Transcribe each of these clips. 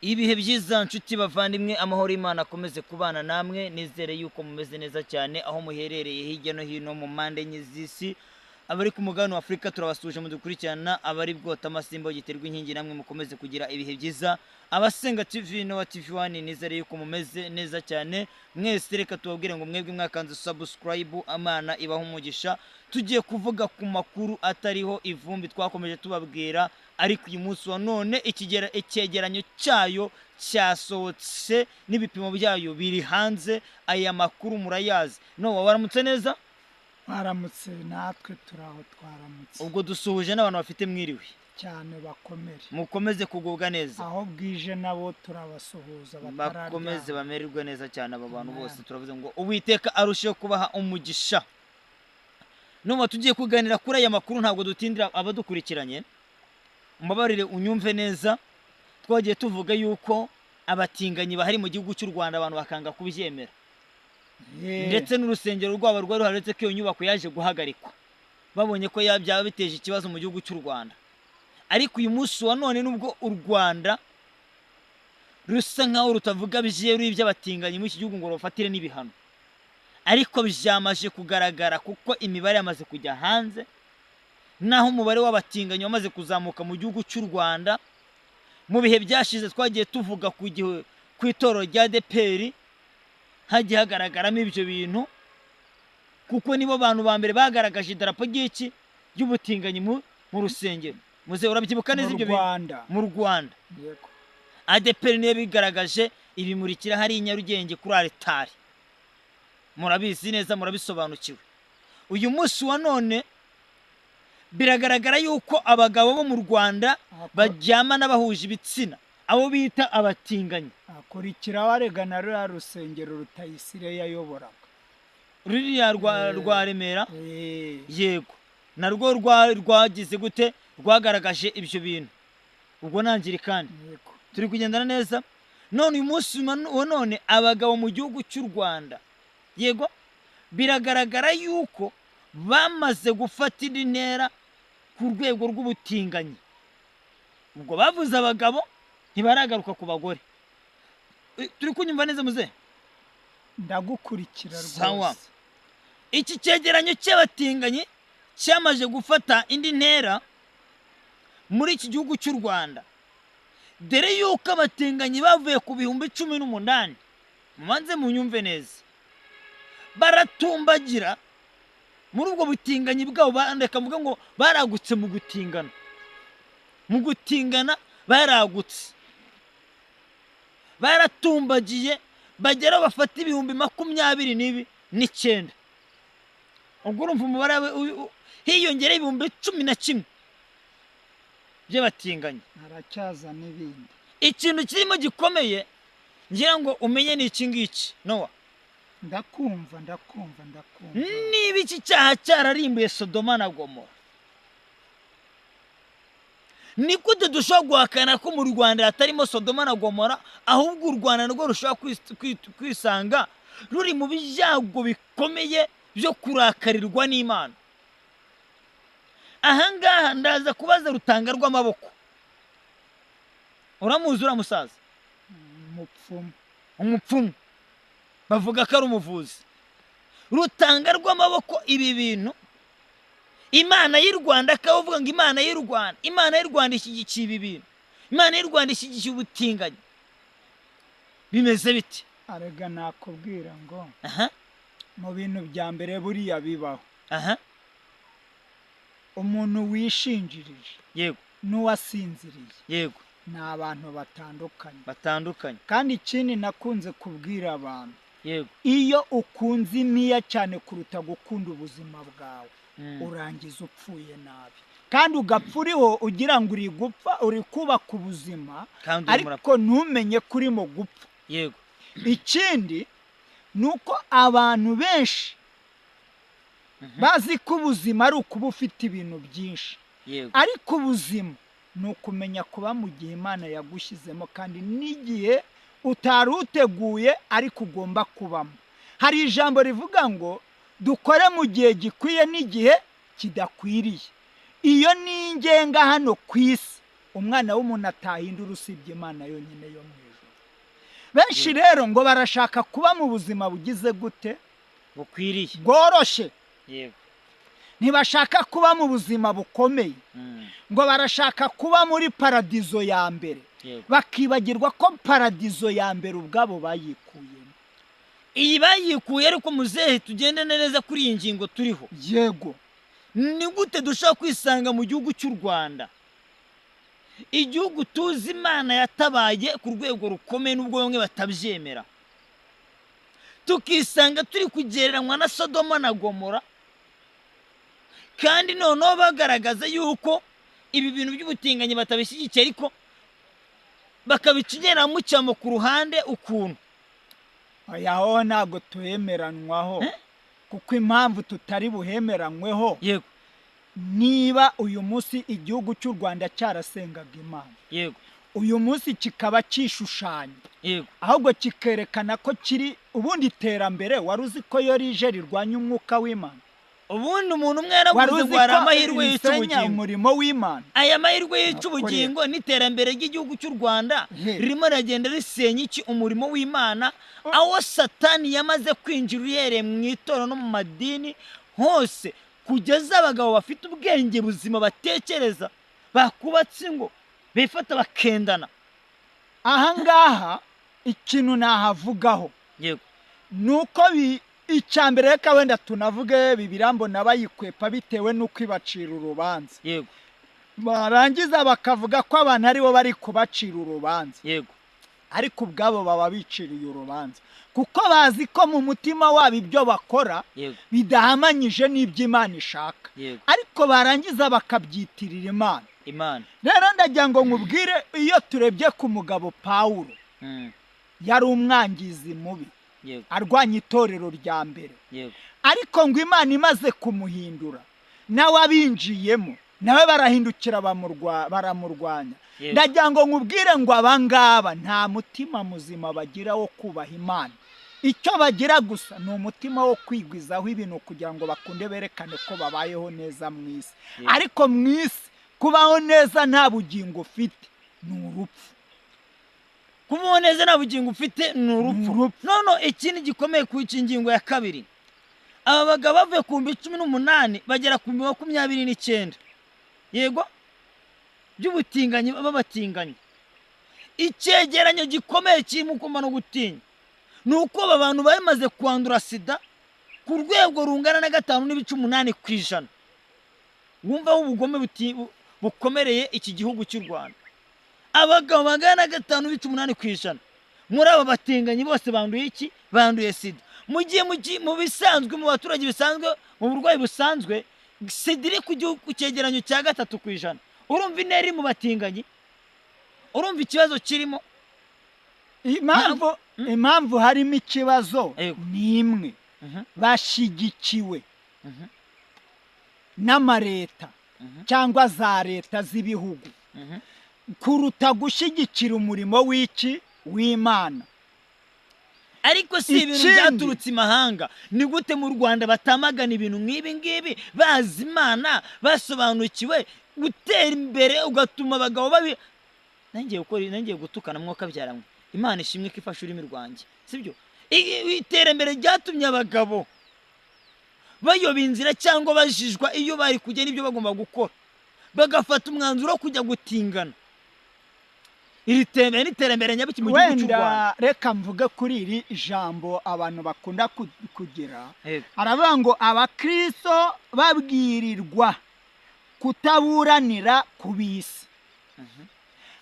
Ibihe byiza nshuti bavandimwe amahoro Imana akomeze kubana namwe nizere yuko mumeze neza cyane aho muherereye hirya no hino mu mpande enye z'isi abari ku mugabane wa Afurika turabasuje mudukurikirana abari bwota amasimbo giterwa inkingi namwe mukomeze kugira ibihe byiza abasenga TV no TV1 nizere yuko mumeze neza cyane mwese reka tubabwire ngo mwebwe mwakanze subscribe amana ibaho umugisha tugiye kuvuga ku makuru atariho ivumbi twakomeje tubabwira ariko uyu munsi wa none icyegeranyo cyayo cyasohotse n'ibipimo byayo biri hanze aya makuru murayazi no waramutse neza Baramutse natwe turaho twaramutse ubwo dusuhuje n'abantu bafite mwiriwe cyane bakomere mukomeze kugubwa neza aho bwije nabo turabasuhuza bakomeze bamererwe neza cyane aba bantu bose turavuze ngo Uwiteka arusheho kubaha umugisha numa tugiye kuganira kuri aya makuru ntabwo dutindira abadukurikiranye mubabarire unyumve neza twagiye tuvuga yuko abatinganyi bahari mu gihugu cy'u Rwanda abantu bakanga kubyemera ndetse n'urusengero rwabo rwari ruharetse ko iyo nyubako yaje guhagarikwa babonye ko byaba biteje ikibazo mu gihugu cy'u Rwanda ariko uyu munsi wa none nubwo u Rwanda rusa nkaho rutavuga byeruye iby'abatinganyi mu iki gihugu ngo rufatire n'ibihano ariko byamaje kugaragara kuko imibare yamaze kujya hanze naho umubare w'abatinganyi wamaze kuzamuka mu gihugu cy'u Rwanda mu bihe byashize twagiye tuvuga ku itorero rya ADEPR hagiye hagaragaramo ibyo bintu kuko nibo bantu ba mbere bagaragaje idarapo ry'iki ry'ubutinganyi mu rusengero muze urabyibuka neza ibyo mu Rwanda yego ADEPR niyo bigaragaje ibimurikira hari i Nyarugenge kuri altari murabizi neza murabisobanukiwe uyu munsi wa none biragaragara yuko abagabo bo mu Rwanda baryamana bahuje ibitsina abo bita abatinganyi akurikira waregana rura rusengero Rutayisire yayoboraga ruriya rwa Remera yego narwo rwagize gute rwagaragaje ibyo bintu ubwo nangiri kandi turi kugendana neza none uyu munsi wa none abagabo mu gihugu cy'u Rwanda yego biragaragara yuko bamaze gufata intera ku rwego rw'ubutinganyi ubwo bavuze abagabo ntibaragaruka ku bagore turi kunyumva neza muze ndagukurikira sawa rwose iki cyegeranyo cy'abatinganyi cyamaje gufata indi ntera muri iki gihugu cy'u Rwanda dore yuko abatinganyi bavuye ku bihumbi 18 mubanze munyumve neza baratumbagira muri ubwo butinganyi bwabo bandeka mvuga ngo baragutse mu gutingana baragutse baratumbagiye bagera bafata ibihumbi 29 ubwo urumva umubare hiyongera ibihumbi 11 by'abatinganyi aracyaza n'ibindi ikintu kirimo gikomeye ngira ngo umenye ni iki ngiki Nowa ndakumva niba iki cyaha cyararimbuye Sodoma na Gomora ni gute dushobora guhakana ko mu Rwanda hatarimo Sodoma na Gomora ahubwo u Rwanda rwo rushobora kwisanga ruri mu byago bikomeye byo kurakarirwa n'Imana ahangaha ndaza kubaza Rutanga rw'amaboko uramuzi uramusaza umupfumu bavuga ko ari umuvuzi Rutanga rw'amaboko ibi bintu Imana y'u Rwanda akavuga ngo Imana y'u Rwanda ishyigikiye ibi bintu Imana y'u Rwanda ishyigikiye ubutinganyi bimeze biti arega nakubwira ngo mu bintu bya mbere buriya bibaho umuntu wishinjirije yego n'uwasinziriye yego ni abantu batandukanye kandi ikindi nakunze kubwira abantu yego iyo ukunze imiya cyane kuruta gukunda ubuzima bwawe urangiza upfuye nabi kandi ugapfa uriho ugira ngo uri gupfa uri kubaka ubuzima ariko ntumenye ko urimo gupfa yego ikindi ni uko abantu benshi bazi ko ubuzima ari ukuba ufite ibintu byinshi ariko ubuzima ni ukumenya kuba mu gihe Imana yagushyizemo kandi n'igihe utari uteguye ariko ugomba kubamo hari ijambo rivuga ngo dukore mu gihe gikwiye n'igihe kidakwiriye iyo ni ingenga hano ku isi umwana w'umuntu atahindura usibye Imana yonyine yo mu ijuru. Benshi rero ngo barashaka kuba mu buzima bugize gute? Bukwiriye, bworoshye. yego. Ntibashaka kuba mu buzima bukomeye, ngo barashaka kuba muri paradizo ya mbere, bakibagirwa ko paradizo ya mbere ubwabo bayikuyemo. Iyi bayikuye ariko muzehe tugende neza kuri iyi ngingo turiho. Yego. Ni gute dushaka kwisanga mu gihugu cy'u Rwanda, igihugu tuzi Imana yatabaye ku rwego rukomeye n'ubwo bamwe batabyemera, tukisanga turi kugereranywa na Sodoma na Gomora, kandi noneho bagaragaza yuko ibi bintu by'ubutinganyi batabishyigikiye ariko bakabicinera mu cyamo ku ruhande ukuntu. Ayaho ntabwo tuhemeranwaho, kuko impamvu tutari buhemeranyweho, yego, niba uyu munsi igihugu cy'u Rwanda cyarasengaga Imana, yego, uyu munsi kikaba cyishushanya, yego, ahubwo kikerekana ko kiri ubundi iterambere, wari uzi ko yo rije rirwanya umwuka w'Imana? Ubundi umuntu umwe yaravuze ngo hari amahirwe yica ubugingo, umurimo w'Imana. Aya mahirwe yica ubugingo n'iterambere ry'igihugu cy'u Rwanda ririmo ragenda risenya iki? Umurimo w'Imana, aho Satani yamaze kwinjira uhereye mu itorero no mu madini hose, kugeza abagabo bafite ubwenge buzima batekereza, bakubatse ingo, bifata bakendana. Aha ngaha ikintu nahavugaho, yego, nuko icyambere reka wenda tunavuge Bibirambo nabayikwepa bitewe nuko ibacira urubanza, yego, barangiza bakavuga ko abantu ari bo bari kubacira urubanza, yego, ariko ubwabo baba biciriye urubanza, kuko bazi ko mu mutima wabo ibyo bakora bidahamanyije n'iby'Imana ishaka, ariko barangiza bakabyitirira Imana. Rero ndagira ngo nkubwire, iyo turebye ku mugabo Pawulo, yari umwangizi mubi, arwanya itorero rya mbere, ariko ngo Imana imaze kumuhindura, nawe abinjiyemo, nawe barahindukira baramurwanya. Ndagira ngo nkubwire ngo abangaba nta mutima muzima bagira wo kubaha Imana, icyo bagira gusa ni umutima wo kwigwizaho ibintu kugira ngo bakunde berekane ko babayeho neza mu isi, ariko mu isi kubaho neza nta bugingo ufite ni urupfu. Kubaho neza nta bugingo ufite ni urupfu. None ikindi gikomeye ku ingingo ya kabiri, aba bagabo bavuye ku 18 bagera ku 29, yego, by'ubutinganyi babatinganye. Icyegeranyo gikomeye kirimo kuma no gutinya nuko aba bantu bamaze kwandura sida ku rwego rungana na 5.8%. Wumva ubugome bukomereye iki gihugu cy'u Rwanda. Abagabo bagana 5.8%, muri aba batinganyi bose banduye iki? Banduye sida. Mu bisanzwe mu baturage bisanzwe, mu burwayi busanzwe, sida iri ku gihugu cyegeranyo cya 3%. Urumva interi mu batinganyi? Urumva ikibazo kirimo? Impamvu harimo ikibazo ni imwe, bashigikiwe n'amareta cyangwa za leta z'ibihugu kuruta gushyigikira umurimo w'Imana. Ariko si ibintu byaturutse imahanga. Ni gute mu Rwanda batamagana ibintu nk'ibi ngibi, bazi Imana, basobanukiwe gutera imbere, ugatuma abagabo babi nangiye gutukana mwuka byaramwe. Imana ishimwe ko ifasha urimi rwanjye, sibyo? Iterambere ryatumye abagabo bayoba inzira cyangwa bajijwa iyo bari kujya n'ibyo bagomba gukora, bagafata umwanzuro wo kujya gutingana. Iri terambere nyabiki mu gihugu cy'u Rwanda. Reka mvuge kuri iri jambo abantu bakunda kugira, aravuga ngo abakristo babwirirwa kutaburanira ku bisi.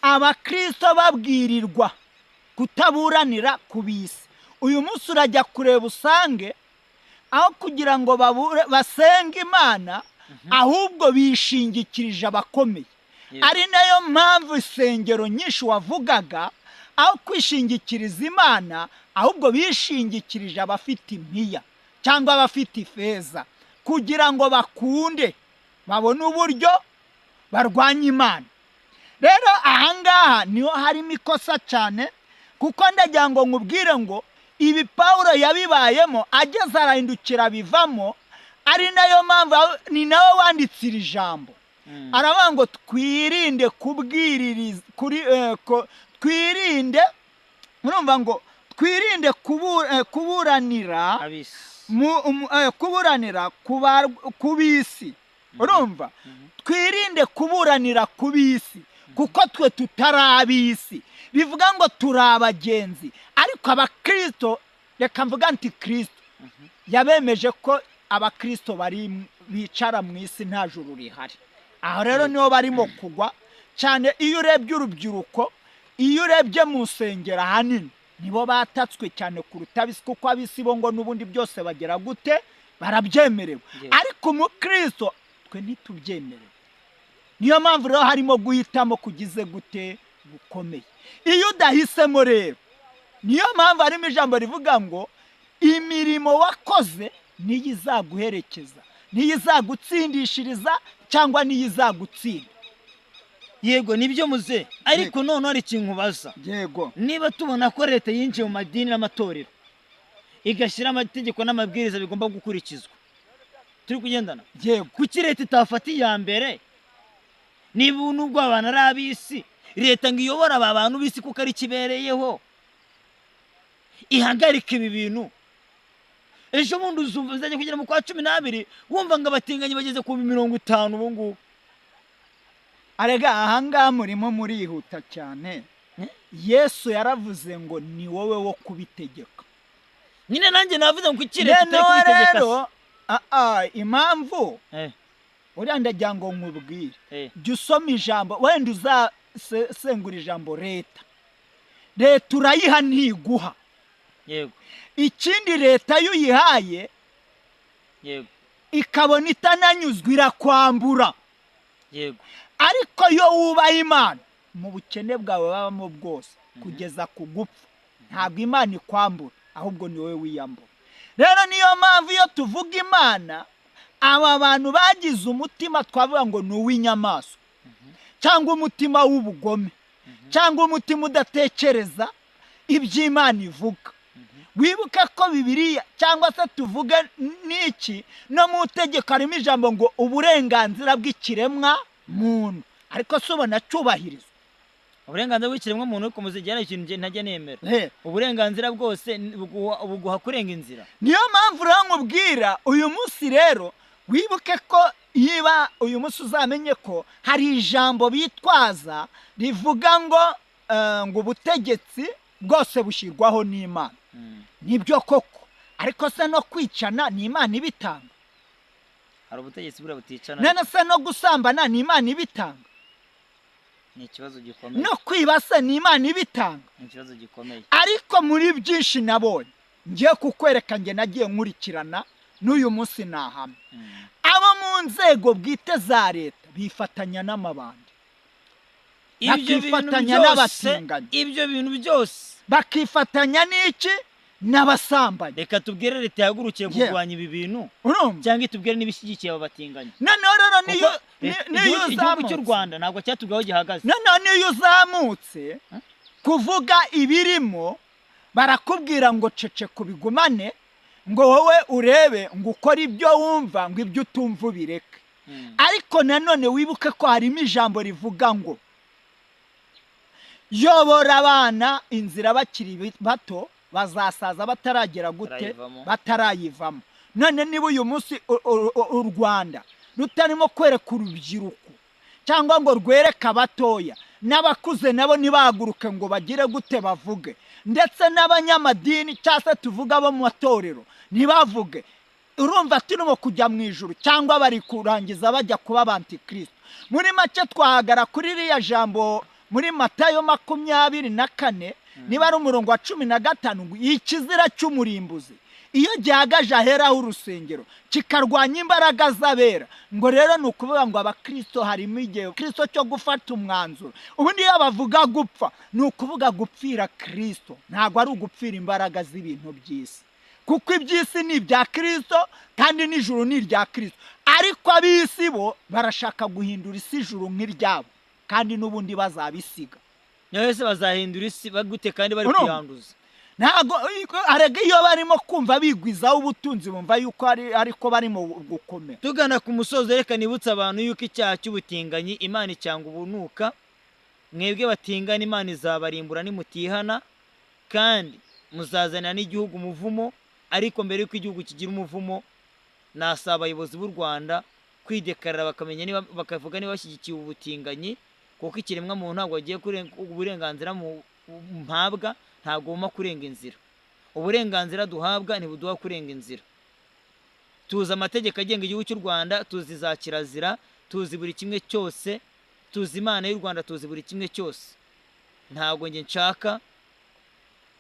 Abakristo babwirirwa kutaburanira ku bisi. Uyu munsi urajya kureba usange aho kugira ngo basenge Imana, ahubwo bishingikirije abakomeye. Ari nayo mpamvu isengero nyinshi wavugaga, aho kwishingikiriza Imana, ahubwo bishingikirije abafite impiya cyangwa abafite ifeza, kugira ngo bakunde babone uburyo barwanya Imana. Rero ahangaha niho harimo ikosa cyane, kuko ndagira ngo nkubwire ngo ibi Pawulo yabibayemo, ageze arahindukira bivamo, ari nayo mpamvu ni nawe wanditse iri jambo. aravuga ngo twirinde kubwiririza twirinde murumva ngo twirinde kuburanira ku bisi. Urumva twirinde kuburanira ku bisi kuko twe tutari ab'isi. Bivuga ngo turi abagenzi, ariko abakristo, reka mvuga nti Kristo yabemeje ko abakristo bicara mu isi nta juru rihari. Aho rero niho barimo kugwa cyane. Iyo urebye urubyiruko, iyo urebye mu nsengero ahanini nibo batatswe cyane kuruta ab'isi, kuko ab'isi bo ngo n'ubundi byose bagera gute barabyemerewe, ariko umukristo twe ntitubyemerewe. Niyo mpamvu rero harimo guhitamo kugize gute gukomeye. Iyo udahisemo rero, niyo mpamvu harimo ijambo rivuga ngo imirimo wakoze niyo izaguherekeza, niyo izagutsindishiriza cyangwa niyo izagutsinda. Yego nibyo muze, ariko none ari ikintu baza. Yego, niba tubona ko leta yinjiye mu madini n'amatorero igashyira amategeko n'amabwiriza bigomba gukurikizwa, turi kugendana. Yego, kuki leta itafata iya mbere? Niba nubwo abantu ari ab'isi, leta ngo iyobora aba bantu b'isi kuko ari kibereyeho, ihagarika ibi bintu. Ejo bundi uzumva bizajya kugera mu kwa 12 wumva ngo abatinganyi bageze ku 50 ubu ngubu. Arega ahangaha murimo murihuta cyane. Yesu yaravuze ngo ni wowe wo kubitegeka. Nyine nanjye navuze ngo ikirere tutari kubitegeka. Impamvu uriya ndagira ngo nkubwire, jya usoma ijambo, wenda uzasengura ijambo leta. Leta urayiha ntiguha. Yego. Ikindi leta iyo uyihaye, yego, ikabona itananyuzwa irakwambura. Yego. Ariko iyo wubaha Imana mu bukene bwawe babamo bwose kugeza ku gupfa, ntabwo Imana ikwambura, ahubwo ni wowe wiyambura. Rero niyo mpamvu iyo tuvuga Imana, aba bantu bagize umutima twavuga ngo ni uw'inyamaswa, cyangwa umutima w'ubugome, cyangwa umutima udatekereza iby'Imana ivuga. Wibuke ko Bibiliya cyangwa se tuvuge n'iki, no mu itegeko harimo ijambo ngo uburenganzira bw'ikiremwa muntu, ariko se ubona cyubahirizwa. Uburenganzira bw'ikiremwa muntu ariko muzigera ikintu ntajya nemera. Uburenganzira bwose buguha kurenga inzira. Niyo mpamvu rero nkubwira uyu munsi rero, wibuke ko yiba uyu munsi uzamenye ko hari ijambo bitwaza rivuga ngo ubutegetsi bwose bushyirwaho n'Imana. Nibyo koko, ariko se no kwicana ni Imana ibitanga? Hari ubutegetsi bura buticana. None se no gusambana ni Imana ibitanga? Ni ikibazo gikomeye. No kwibasa ni Imana ibitanga? Ni ikibazo gikomeye. Ariko muri byinshi nabonye, ngiye kukwereka nge nagiye nkurikirana n'uyu munsi nahamwe. Abo mu nzego bwite za leta bifatanya n'amabandi, bakifatanya n'abatinganyi, ibyo bintu byose bakifatanya n'iki n'abasambanyi. Reka tubwire leta yagurukiye kurwanya ibi bintu, cyangwa itubwire n'ibishyigikiye aba batinganyi. Noneho rero niyo igihugu cy'u Rwanda ntabwo cyatubwaho gihagaze. Noneho niyo uzamutse kuvuga ibirimo, barakubwira ngo cece kubigumane, ngo wowe urebe ngo ukore ibyo wumva, ngo ibyo utumva ubireke. Ariko nanone wibuke ko harimo ijambo rivuga ngo yobora abana inzira bakiri bato, bazasaza bataragera gute, batarayivamo. None niba uyu munsi u Rwanda rutarimo kwereka urubyiruko cyangwa ngo rwereke abatoya, n'abakuze nabo nibahaguruke ngo bagire gute bavuge, ndetse n'abanyamadini cyangwa se tuvuga abo mu matorero nibavuge, urumva turimo kujya mu ijuru cyangwa bari kurangiza bajya kuba abantikristo. Muri make twahagara kuri iriya jambo muri Matayo 24 niba ari umurongo wa 15, ikizira cy'umurimbuzi iyo gihagaje aheraho urusengero kikarwanya imbaraga z'abera, ngo rero ni ukuvuga ngo abakristo harimo igihe Kristo cyo gufata umwanzuro. Ubundi iyo bavuga gupfa, ni ukuvuga gupfira Kristo, ntabwo ari ugupfira imbaraga z'ibintu by'isi, kuko iby'isi ni ibya Kristo kandi n'ijuru ni irya Kristo. Ariko ab'isi bo barashaka guhindura isi ijuru nk'iryabo, kandi n'ubundi bazabisiga. Nyese bazahindura isi bagute kandi bari kuyanduza. ntago arega iyo barimo kumva bigwizaho ubutunzi bumva yuko ariko barimo gukomera. Tugana ku musozo reka nibutsa abantu yuko icyaha cy'ubutinganyi Imana icyanga ubunuka. Mwebwe batingana Imana izabarimbura nimutihana, kandi muzazana n'igihugu umuvumo. Ariko mbere yuko igihugu kigira umuvumo, nasaba abayobozi b'u Rwanda kwidekarira bakamenya niba bakavuga niba bashyigikiye ubutinganyi, kuko ikiremwa muntu ntabwo agiye kurenga uburenganzira mu mpabwa, ntabwo buma kurenga inzira. Uburenganzira duhabwa ntibuduha kurenga inzira. Tuzi amategeko agenga igihugu cy'u Rwanda, tuzi za kirazira, tuzi buri kimwe cyose, tuzi Imana y'u Rwanda, tuzi buri kimwe cyose. Ntabwo nge nshaka,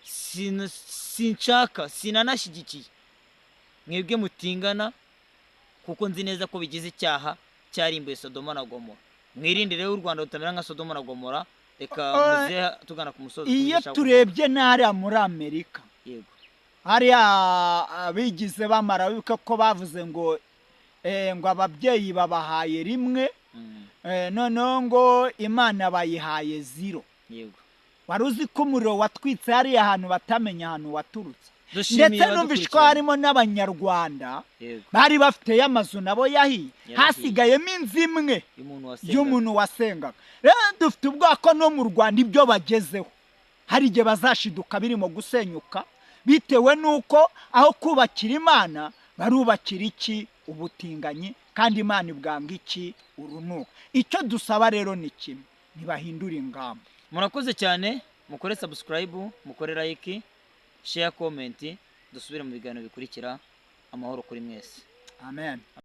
sinshaka, sinanashyigikiye mwebwe mutingana, kuko nzi neza ko bigize icyaha cyarimbuye Sodoma na Gomora. Mwirinde rero u Rwanda rutamera nka Sodoma na Gomora. Reka muze tugana ku musozi. Iyo turebye n'ariya muri Amerika, yego, hariya abigize bamara bibuka ko bavuze ngo ababyeyi babahaye rimwe, noneho ngo Imana bayihaye 0. yego, wari uzi ko umuriro watwitse hariya ahantu batamenya ahantu waturutse. Ndetse numvise ko harimo n'Abanyarwanda bari bafite y'amazu nabo yahiye, hasigayemo inzu imwe y'umuntu wasengaga. Rero dufite ubwoba ko no mu Rwanda ibyo bagezeho hari igihe bazashiduka birimo gusenyuka, bitewe n'uko aho kubakira Imana barubakira iki? Ubutinganyi. Kandi Imana ibwanga iki? Urunuka. Icyo dusaba rero ni kimwe, ntibahindura ingamba. Murakoze cyane, mukore subscribe, mukore like, share, comment. Dusubire mu biganiro bikurikira. Amahoro kuri mwese. Amen.